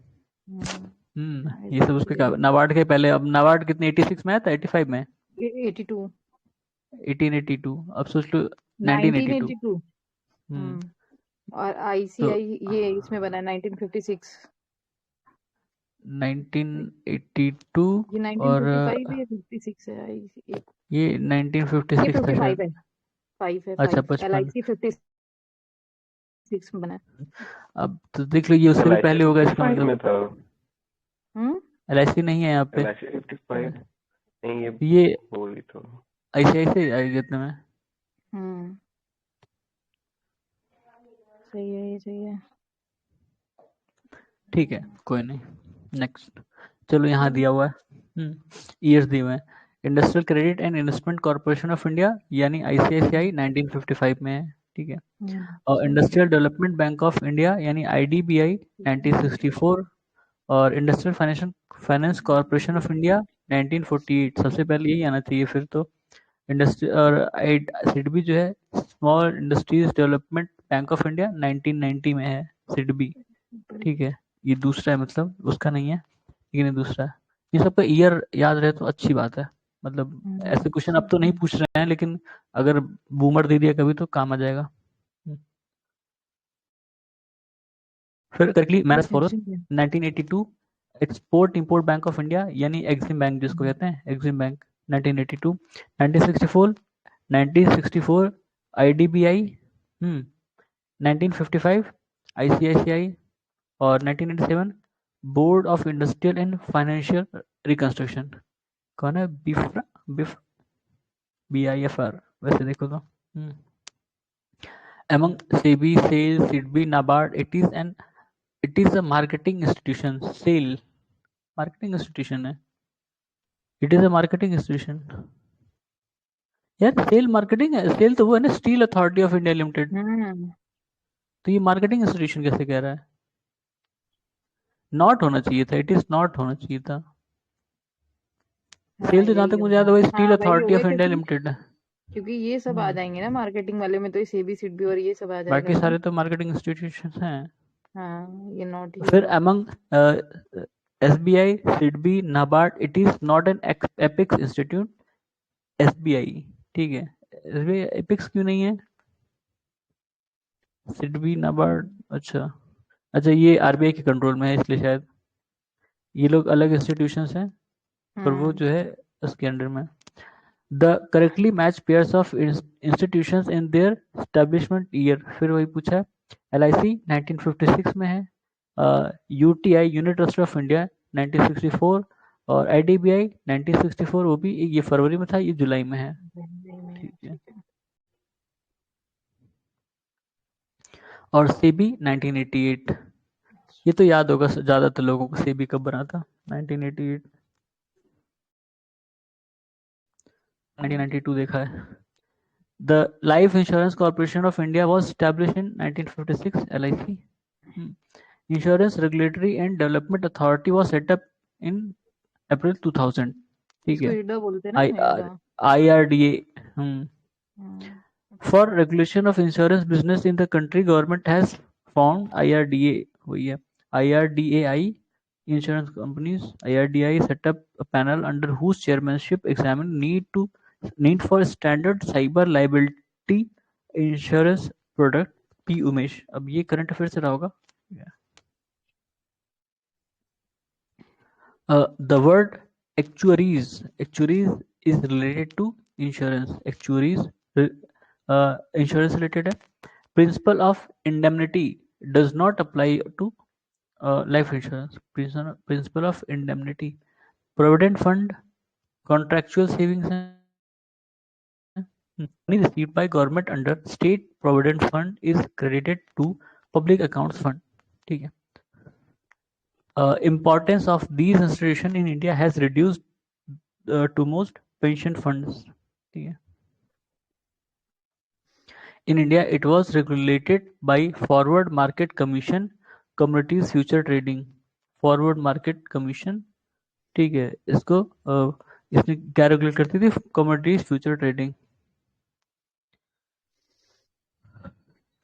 ये सब उसके नाबार्ड के पहले. अब नाबार्ड कितने 86 में आया था, 85 में, 82 1882. अब सोच लो 1982. और ICI ये इसमें बना 1956. 1982 ये 1955 और है, 56 है. ये 1956 था 55 है, 5 है. अच्छा, 55. LIC 56 में बना. अब तो देख लो, ये उससे भी पहले होगा इसका मतलब. LIC नहीं है यहाँ पे. LIC 55 नहीं, ये बोली तो ऐसे आएगा इतने में. सही है, ये सही है. ठीक है, कोई नहीं. नेक्स्ट चलो, यहाँ दिया हुआ है, ईयर्स दिए हुए हैं. Industrial credit and investment corporation of India यानी ICICI 1955 में है. ठीक है. और industrial development bank of India यानी IDBI 1964 और industrial finance corporation of India 1948. सबसे पहले यही आना चाहिए. फिर तो इंडस्ट्री और सिडबी जो है small industries development bank of India 1990 में है सिडबी. ठीक है, ये दूसरा है, मतलब उसका नहीं है लेकिन ये दूसरा है. ये सबका ईयर याद रहे तो अच्छी बात है. मतलब ऐसे क्वेश्चन अब तो नहीं पूछ रहे हैं, लेकिन अगर बूमर दे दिया कभी तो काम आ जाएगा. फिर correctly manage follow 1982 export import bank of India यानी एग्जिम बैंक जिसको कहते हैं, एग्जिम बैंक 1982. 1964 IDBI, 1955 ICICI और 1987 board of industrial and financial reconstruction. कौन है? BIFR. वैसे देखो तो among SEBI, SAIL, SIDBI, NABARD, it is a marketing institution. SAIL marketing institution है. It is a marketing institution. यार सेल मार्केटिंग है. सेल तो वो है ना, steel authority of India limited. तो ये मार्केटिंग इंस्टीट्यूशन कैसे कह रहा है? नॉट होना चाहिए था, इट इज नॉट होना चाहिए था. सेल तो जहां तक मुझे याद है steel authority of India limited है. क्योंकि ये सब आ जाएंगे ना मार्केटिंग वाले में, तो ये SEBI, SIDBI और ये सब आ जाएगा. बाकी सारे तो मार्केटिंग इंस्टीट्यूशंस हैं. ये नॉट. फिर among SBI, SIDBI, NABARD, it is not an apex institute. SBI, ठीक है। SBI एपिक्स क्यों नहीं है? सिडबी, नाबार्ड, अच्छा अच्छा, ये आरबीआई के कंट्रोल में है इसलिए शायद ये लोग अलग इंस्टीट्यूशंस हैं, पर वो जो है उसके अंडर में। The correctly match pairs of institutions in their establishment year, फिर वही पूछा है। LIC 1956 में है, UTI unit trust of India 1964, और IDBI 1964, वो भी ये फरवरी में था, ये जुलाई में है, ठीक है। और सेबी 1988, ये तो याद होगा ज्यादातर लोगों को, सेबी कब बना था? 1988, 1992 देखा है। The Life Insurance Corporation of India was established in 1956, LIC. Insurance Regulatory and Development Authority was set up in April 2000, ठीक इसको है। IRDA बोलते हैं ना, IRDA। IRDA, For regulation of insurance business in the country, government has formed IRDA, वही है IRDAI, insurance companies. IRDAI set up a panel under whose chairmanship examine need for standard cyber liability insurance product. P Umesh, अब ये करंट अफेयर से रहा होगा। The word actuaries is related to insurance. Actuaries insurance related है। Principle of indemnity does not apply to life insurance. Principle of indemnity, provident fund, contractual savings हैं। Money received by government under state provident fund is credited to public accounts fund, ठीक है। Importance of these institutions in India has reduced to most pension funds, ठीक है। In India, it was regulated by Forward Market Commission, Commodities Future Trading, Forward Market Commission, ठीक है। इसको इसने क्या रेगुलेट करती थी? Commodities Future Trading.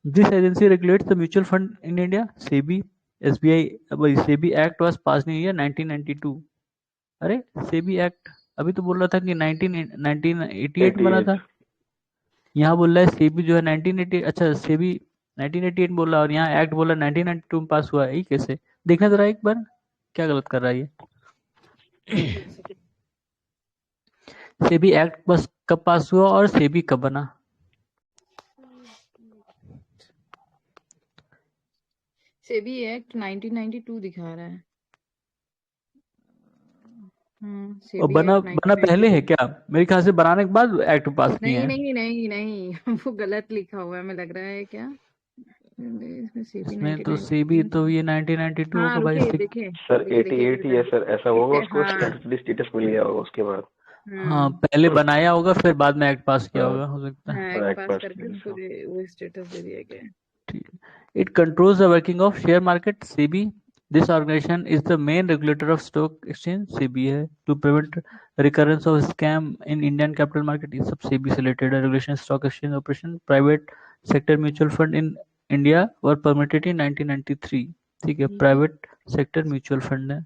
This agency regulates the mutual fund in India. SEBI, SEBI Act was passed in year 1992. अरे SEBI Act अभी तो बोल रहा था कि 1988 में बना था, यहाँ बोल रहा है SEBI जो है 1988, अच्छा SEBI 1988 बोल रहा है और यहाँ एक्ट बोला 1992 में पास हुआ है, ये कैसे? देखना जरा एक बार, क्या गलत कर रहा है ये। SEBI एक्ट बस कब पास हुआ और SEBI कब बना? SEBI एक्ट 1992 दिखा रहा है। और बना पहले है क्या? मेरे ख्याल से बनाने के बाद एक्ट पास किए हैं। नहीं नहीं नहीं वो गलत लिखा हुआ है, हमें लग रहा है क्या इसमें तो SEBI तो ये 1992 हाँ, को भाई देखिए सर 88 ही है सर, ऐसा होगा उसको स्टैट्यूटरी स्टेटस मिल गया होगा उसके बाद। हाँ, पहले बनाया होगा फिर बाद में एक्ट पास किया होगा, हो सकता है। एक्ट पास करके उसको वो स्टेटस दे दिया गया। It controls the working of share market. SEBI, this organization is the main regulator of stock exchange. SEBI है to prevent recurrence of scam in Indian capital market. ये सब SEBI से related है। Regulation stock exchange operation. Private sector mutual fund in India were permitted in 1993, ठीक है। Private sector mutual fund है।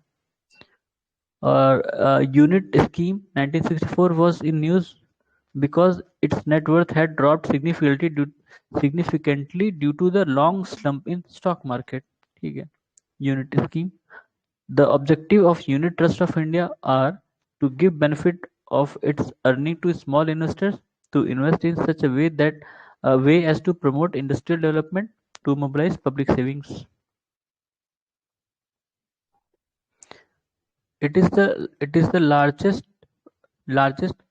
और unit scheme 1964 was in news because its net worth had dropped significantly due to the long slump in stock market, ठीक है। Unit scheme, the objective of unit trust of India are to give benefit of its earning to small investors to invest in such a way as to promote industrial development, to mobilize public savings. It is the largest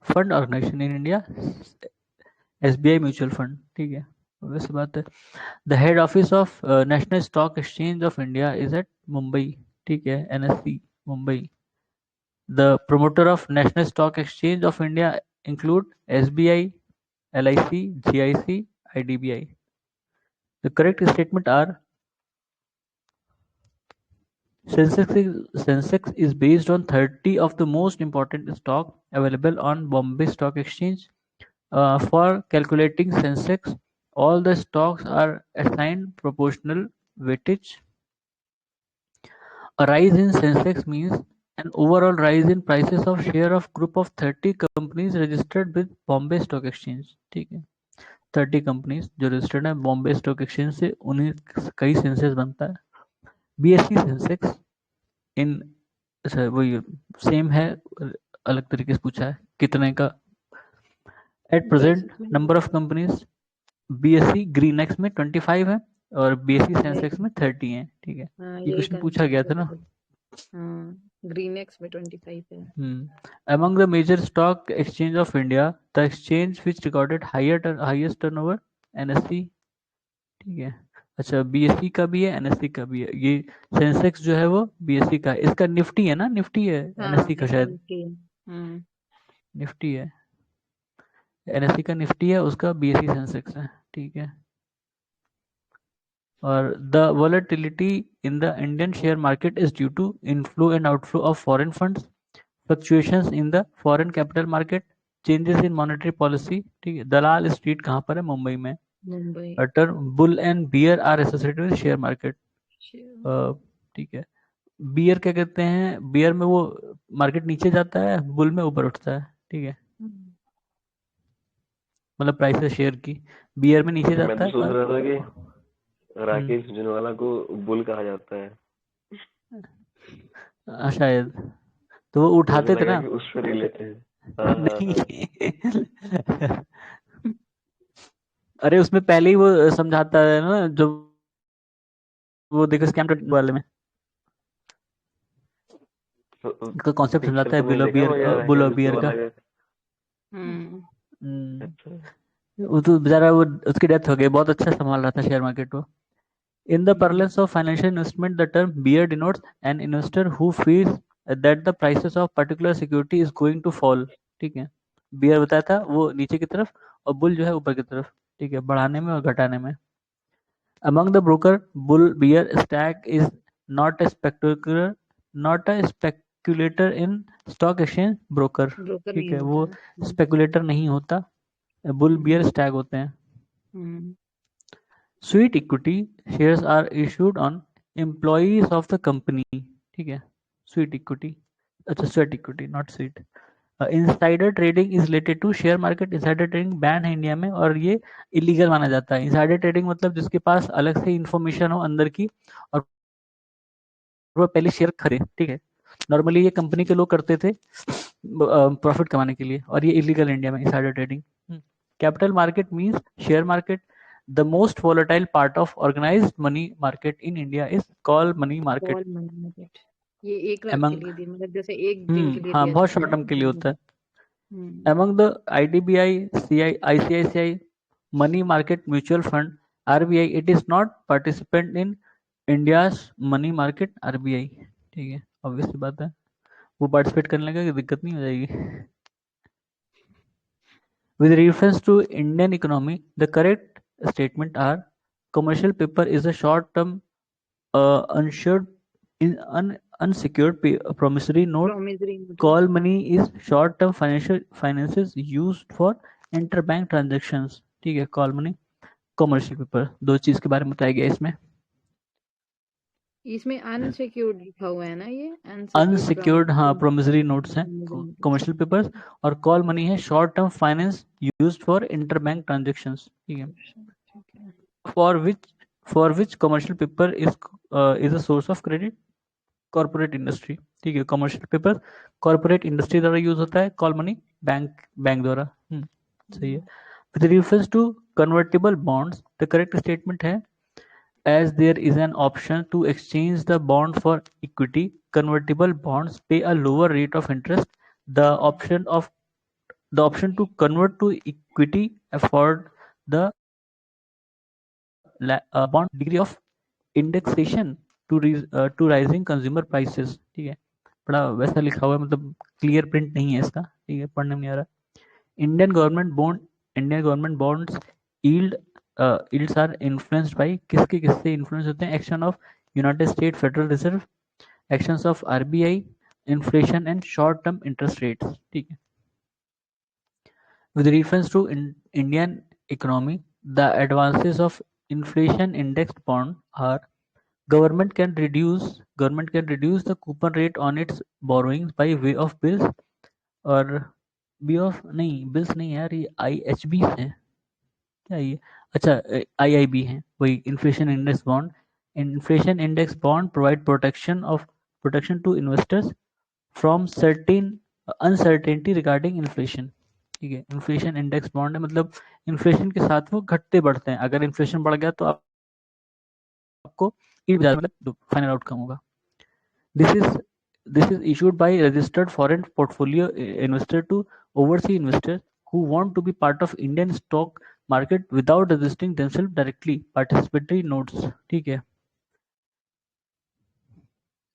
fund organization in India, SBI mutual fund, ठीक है। वैसे बात है। The head office of National Stock Exchange of India is at Mumbai, ठीक है, NSE Mumbai. The promoter of National Stock Exchange of India include SBI, LIC, GIC, IDBI. The correct statement are: Sensex is based on 30 of the most important stock available on Bombay Stock Exchange. For calculating Sensex, all the stocks are assigned proportional weightage. A rise in Sensex means An overall rise in prices of share of group of 30 companies registered with Bombay Stock Exchange. ठीक है, 30 कंपनीज जो रजिस्टर्ड है बॉम्बे स्टॉक एक्सचेंज से, उन्हीं कई सेंसेस बनता है। बीएसई सेंसेक्स इन, अच्छा वही सेम है, अलग तरीके से पूछा है कितने का। At present number of companies BSE green x में 25 है और बीएसई सेंसेक्स में 30 है। ठीक है, ये क्वेश्चन पूछा गया था ना। ग्रीन एक्स में 25 है। Among the major stock exchange of India, the exchange which recorded highest turnover NSE। ठीक है, अच्छा बीएसई का भी है एनएससी का भी है। ये सेंसेक्स जो है वो बीएसई का है, इसका निफ्टी है ना, निफ्टी है एनएससी का शायद, निफ्टी है एनएससी का, निफ्टी है उसका, बीएसई सेंसेक्स है। ठीक है, और the volatility in the Indian share market is due to inflow and outflow of foreign funds, fluctuations in the foreign capital market, changes in monetary policy. ठीक है, दलाल स्ट्रीट कहाँ पर है, मुंबई में। Mumbai. Term bull and bear are associated with share market. ठीक है, बियर क्या कहते हैं, बियर में वो मार्केट नीचे जाता है, बुल में ऊपर उठता है। ठीक है, मतलब प्राइस है शेयर की, बियर में नीचे मैं जाता तो है सोच और रहा था कि राकेश झुनवाला को बुल कहा जाता है, शायद, तो वो उठाते मुझे थे लगा ना। कि उससे रिलेटेड है। हाँ हाँ नहीं हाँ। अरे उसमें पहले ही वो समझाता है ना, जो वो देखो स्कैम वाले में का कॉन्सेप्ट पिक्चर समझाता है, तो नहीं देखा मैं, यार बुल राकेश और बियर का। झुनवाला का। हम्म, अच्छा। वो तो बेचारा, वो उसकी डेथ हो गई, बहुत अच्छा संभाल रहा था शेयर मार्केट को। In the parlance of financial investment, the term bear denotes an investor who fears that the prices of particular security is going to fall। ठीक है, बियर बताया था वो नीचे की तरफ और बुल जो है ऊपर की तरफ। ठीक है, बढ़ाने में और घटाने में। Among the broker, bull bear stack is not a speculator, not a speculator in stock exchange broker। Broker ठीक नहीं है, वो होता। स्पेकुलेटर नहीं होता, बुल बियर स्टैग होते हैं। Sweet equity shares are issued on employees of the company. ठीक है, स्वीट इक्विटी, अच्छा sweat equity not sweet. Insider trading is related to share market. Insider trading ban है इंडिया में और ये इलीगल माना जाता है। इनसाइडर ट्रेडिंग मतलब जिसके पास अलग से इंफॉर्मेशन हो अंदर की और वो पहले शेयर खरीदे। ठीक है, नॉर्मली ये कंपनी के लोग करते थे प्रॉफिट कमाने के लिए, और ये इलीगल इंडिया में insider trading. Capital market means share market. The most volatile part of organized money market in India is called money market। Call money market, ये एक रात के among लिए मतलब जैसे एक दिन के लिए हाँ दिया बहुत जाता शॉर्ट है टर्म के लिए होता है। हम्म। among the IDBI, CI, ICICI money market mutual fund RBI, it is not participant in India's money market RBI। ठीक है, ऑब्वियस सी बात है, वो पार्टिसिपेट करने लगा कि दिक्कत नहीं हो जाएगी। With reference to Indian economy, the correct statement are: commercial paper is a short-term, unsecured, unsecured promissory note. Promissory Call money is short-term financial finances used for interbank transactions। ठीक है, call money, commercial paper, दो चीज के बारे में बताया गया इसमें। इसमें अनसिक्योर्ड लिखा हुआ है ना, ये अनसिक्योर्ड हाँ प्रोमिसरी नोट्स हैं promissory कमर्शियल पेपर्स, और कॉल मनी है short term finance used for interbank transactions. ठीक है, for which commercial paper is a source of credit corporate industry. ठीक है, कमर्शियल पेपर कॉर्पोरेट इंडस्ट्री द्वारा यूज होता है, कॉल मनी बैंक द्वारा। सही है। With reference to convertible bonds, the correct statement है: as there is an option to exchange the bond for equity, convertible bonds pay a lower rate of interest. The option to convert to equity afford the bond degree of indexation to rising consumer prices। ठीक है, बड़ा वैसा लिखा हुआ है, मतलब क्लियर प्रिंट नहीं है इसका। ठीक है, पढ़ने में नहीं आ रहा। Indian government bonds yield yields are influenced by किससे इन्फ्लुएंस होते हैं? Action of United state federal reserve, actions of RBI, inflation and short term interest rates. ठीक है, with reference to Indian economy, the advances of inflation indexed bond are government can reduce the coupon rate on its borrowings by way of bills और बी ऑफ नहीं बिल्स नहीं यार, ये IHB है क्या ये? अच्छा IIB है वही, inflation index bond. Inflation index bond provide protection to investors from certain uncertainty regarding inflation. ठीक है, इन्फ्लेशन इंडेक्स बॉन्ड है, मतलब इन्फ्लेशन के साथ वो घटते बढ़ते हैं. अगर इन्फ्लेशन बढ़ गया तो आपको मतलब फाइनल आउटकम होगा. This is issued by registered foreign portfolio investor to overseas investors who want to be part of Indian stock market without registering themselves directly. Participatory notes. ठीक है.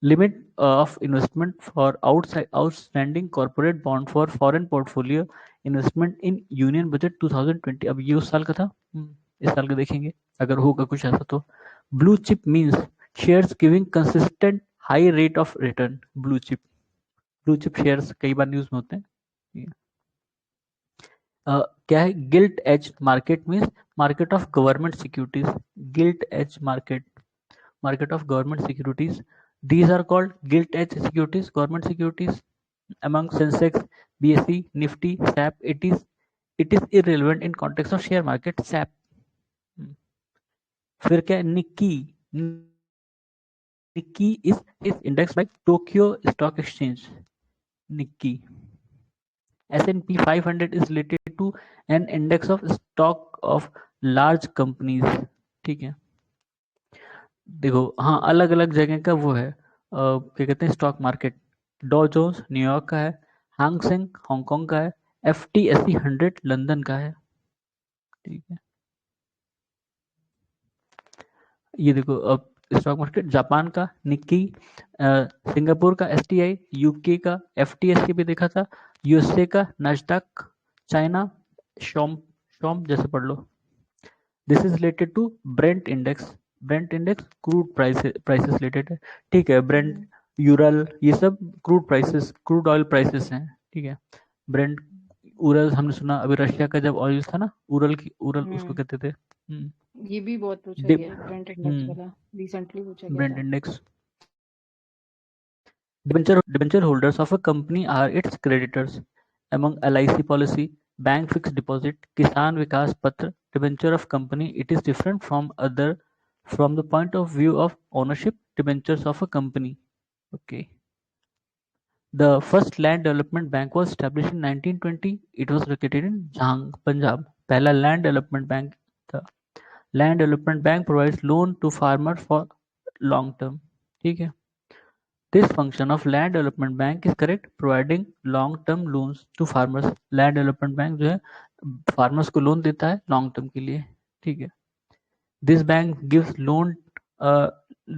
Limit of investment for outstanding corporate bond for foreign portfolio investment in Union Budget 2020. अब ये उस साल का था, इस साल का देखेंगे अगर होगा कुछ ऐसा तो. Blue chip means shares giving consistent high rate of return. Blue chip shares कई बार न्यूज में होते हैं. क्या है? Gilt edge market means market of government securities. Gilt edge market of government securities. These are called gilt edge securities, government securities. Among Sensex, BSE, Nifty, SAP, it is irrelevant in context of share market. SAP. फिर क्या? Nikkei is indexed by Tokyo Stock Exchange. Nikkei. S&P 500 is related to an index of stock of large companies. ठीक है. देखो हाँ, अलग अलग जगह का वो है क्या कहते हैं स्टॉक मार्केट. डॉ जोन्स न्यूयॉर्क का है, हांग सेंग हांगकांग का है, FTSE 100 लंदन का है. ठीक है. ये देखो अब स्टॉक मार्केट जापान का निक्की, सिंगापुर का STI, यूके का FTSE भी देखा था, USA का नास्डैक, चाइना शॉम जैसे पढ़ लो. This is related to Brent index. Brent index crude prices related है. ठीक है. ब्रेंट, यूरल, ये सब क्रूड ऑयल प्राइसेस हैं. ठीक है. ब्रेंट, उरल हमने सुना अभी रशिया का जब ऑयल था ना, उरल उसको कहते थे. ये भी बहुत पूछा गया है, ब्रेंट इंडेक्स वाला रिसेंटली पूछा गया ब्रेंट था. Index. Debenture holders of a company are its creditors. Among LIC policy, bank fixed deposit, Kisan Vikas Patra, debenture of company, it is different from the point of view of ownership debentures of a company. Okay. The first land development bank was established in 1920. It was located in Jhang, Punjab. पहला land development bank था. Land development bank provides loan to farmers for long term. ठीक है. This function of land development bank is correct, providing long term loans to farmers. Land development bank जो है farmers को loan देता है long term के लिए. ठीक है. This bank gives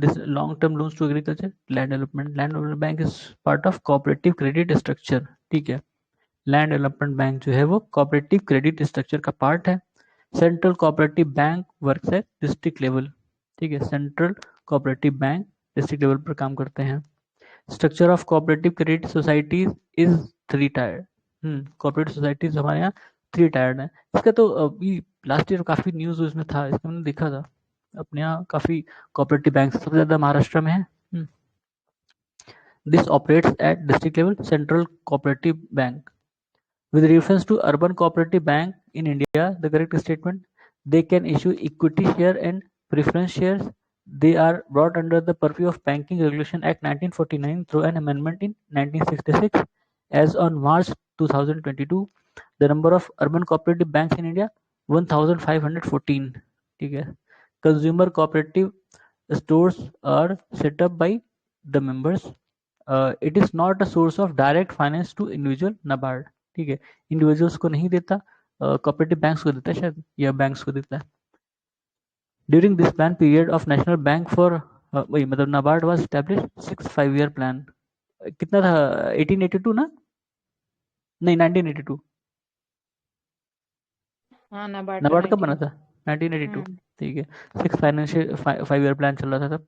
this long term loans to agriculture. Land development bank is part of cooperative credit structure. ठीक है. Land development bank जो है वो cooperative credit structure का part है. Central cooperative bank works at district level. ठीक है. Central cooperative bank district level पर काम करते हैं. Structure of cooperative credit societies is 3-tiered. cooperative societies हमारे यहाँ 3-tiered है. इसका तो अभी लास्ट ईयर काफी न्यूज उसमें था, इसका मैंने देखा था. अपने यहाँ काफी cooperative banks सबसे ज्यादा महाराष्ट्र में है. This operates at district level. Central cooperative bank. With reference to urban cooperative bank in India, the correct statement, they can issue equity share and preference shares. They are brought under the purview of Banking Regulation Act 1949 through an amendment in 1966. As on March 2022, the number of urban cooperative banks in India 1514. ठीक है. Consumer cooperative stores are set up by the members. It is not a source of direct finance to individual NABARD. ठीक है. इंडिविजुअल्स को नहीं देता, कोऑपरेटिव बैंक्स को देता है शायद, या बैंक्स को देता है. During this plan period of national bank for वही मतलब NABARD was established 6 5-year plan. कितना था? 1882 ना? नहीं 1982. हाँ, नाबार्ड कब बना था? 1982. ठीक है. 5-year प्लान चल रहा था तब.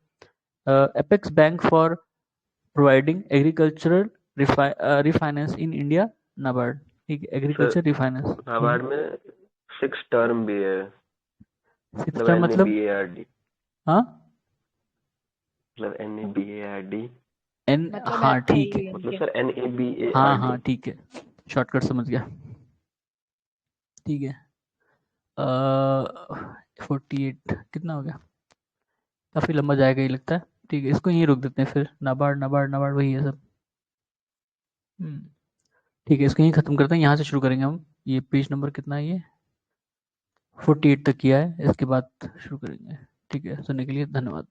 Apex bank for providing agricultural refinance in India, NABARD. ठीक है. Agriculture refinance. नाबार्ड में 6 टर्म भी है. 6 टर्म मतलब? BARD. हाँ मतलब NABARD, एन, मतलब हाँ ऐसा ठीक ही है, मतलब इनके। सर हाँ हाँ NABARD। ठीक है, शॉर्टकट समझ गया। ठीक है, 48 कितना हो गया, काफी लंबा जाएगा ही लगता है। ठीक है, इसको यहीं रोक देते हैं फिर, नाबार्ड नाबार्ड नाबार्ड वही है सब। ठीक है, इसको यहीं खत्म करते हैं, यहाँ से शुरू करेंगे हम। ये पेज नंबर कितना है, ये 48 तक किया है, इसके बाद शुरू करेंगे। ठीक है, सुनने के लिए धन्यवाद।